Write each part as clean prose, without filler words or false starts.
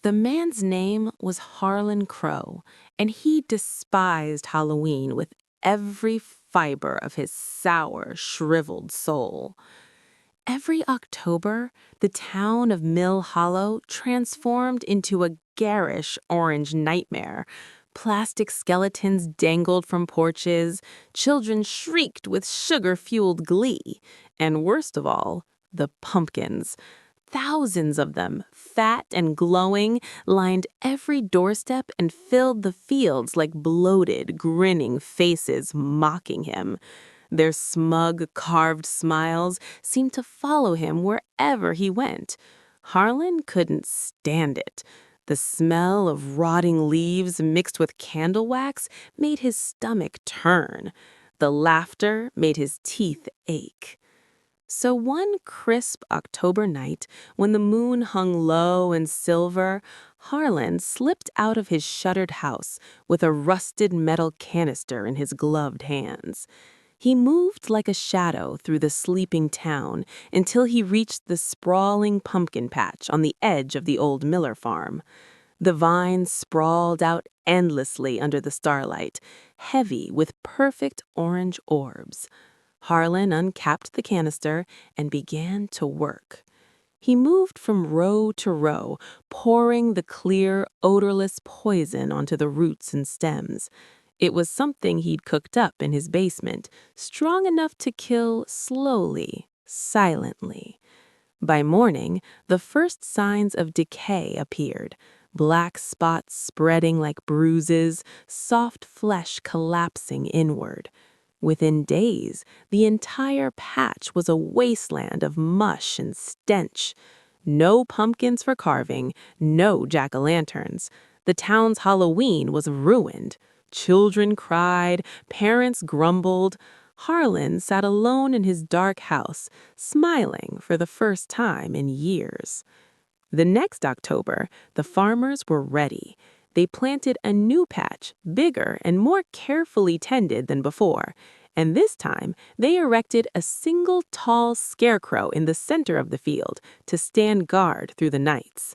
The man's name was Harlan Crow, and he despised Halloween with every fiber of his sour, shriveled soul. Every October, the town of Mill Hollow transformed into a garish orange nightmare. Plastic skeletons dangled from porches, children shrieked with sugar-fueled glee, and worst of all, the pumpkins. Thousands of them, fat and glowing, lined every doorstep and filled the fields like bloated, grinning faces mocking him. Their smug, carved smiles seemed to follow him wherever he went. Harlan couldn't stand it. The smell of rotting leaves mixed with candle wax made his stomach turn. The laughter made his teeth ache. So one crisp October night, when the moon hung low and silver, Harlan slipped out of his shuttered house with a rusted metal canister in his gloved hands. He moved like a shadow through the sleeping town until he reached the sprawling pumpkin patch on the edge of the old Miller farm. The vines sprawled out endlessly under the starlight, heavy with perfect orange orbs. Harlan uncapped the canister and began to work. He moved from row to row, pouring the clear, odorless poison onto the roots and stems. It was something he'd cooked up in his basement, strong enough to kill slowly, silently. By morning, the first signs of decay appeared. Black spots spreading like bruises, soft flesh collapsing inward. Within days, the entire patch was a wasteland of mush and stench. No pumpkins for carving, no jack-o'-lanterns. The town's Halloween was ruined. Children cried, parents grumbled. Harlan sat alone in his dark house, smiling for the first time in years. The next October, the farmers were ready. They planted a new patch, bigger and more carefully tended than before. And this time, they erected a single tall scarecrow in the center of the field to stand guard through the nights.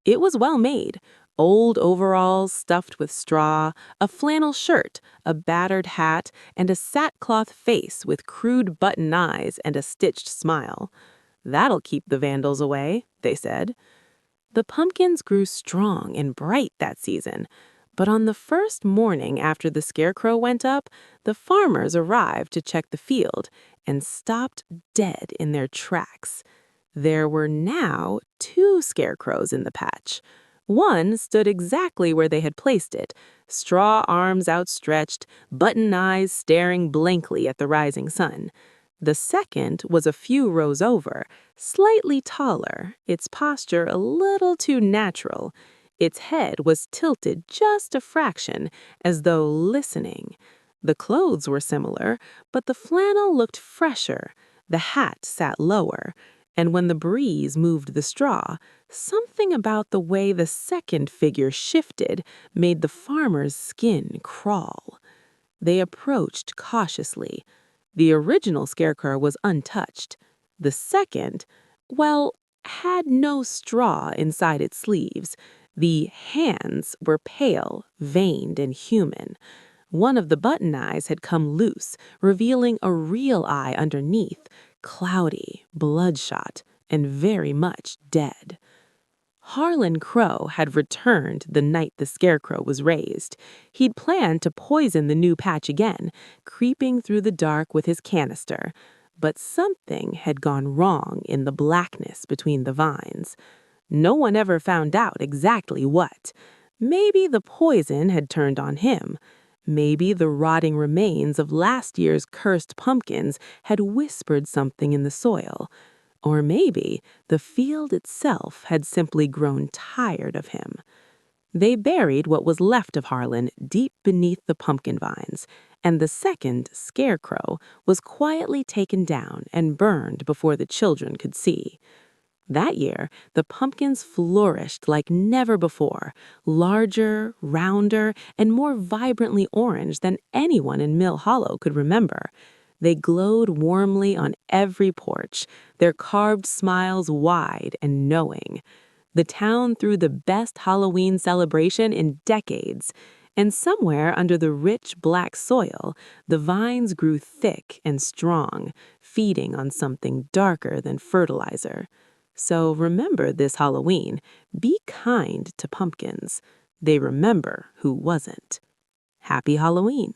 It was well made. Old overalls stuffed with straw, a flannel shirt, a battered hat, and a sackcloth face with crude button eyes and a stitched smile. "That'll keep the vandals away," they said. The pumpkins grew strong and bright that season. But on the first morning after the scarecrow went up, the farmers arrived to check the field and stopped dead in their tracks. There were now 2 scarecrows in the patch. One stood exactly where they had placed it, straw arms outstretched, button eyes staring blankly at the rising sun. The second was a few rows over, slightly taller, its posture a little too natural. Its head was tilted just a fraction, as though listening. The clothes were similar, but the flannel looked fresher, the hat sat lower, and when the breeze moved the straw, something about the way the second figure shifted made the farmer's skin crawl. They approached cautiously. The original scarecrow was untouched. The second, well, had no straw inside its sleeves. The hands were pale, veined, and human. One of the button eyes had come loose, revealing a real eye underneath, cloudy, bloodshot, and very much dead. Harlan Crow had returned the night the scarecrow was raised. He'd planned to poison the new patch again, creeping through the dark with his canister. But something had gone wrong in the blackness between the vines. No one ever found out exactly what. Maybe the poison had turned on him. Maybe the rotting remains of last year's cursed pumpkins had whispered something in the soil. Or maybe the field itself had simply grown tired of him. They buried what was left of Harlan deep beneath the pumpkin vines, and the second scarecrow was quietly taken down and burned before the children could see. That year, the pumpkins flourished like never before, larger, rounder, and more vibrantly orange than anyone in Mill Hollow could remember. They glowed warmly on every porch, their carved smiles wide and knowing. The town threw the best Halloween celebration in decades, and somewhere under the rich black soil, the vines grew thick and strong, feeding on something darker than fertilizer. So remember this Halloween, be kind to pumpkins. They remember who wasn't. Happy Halloween!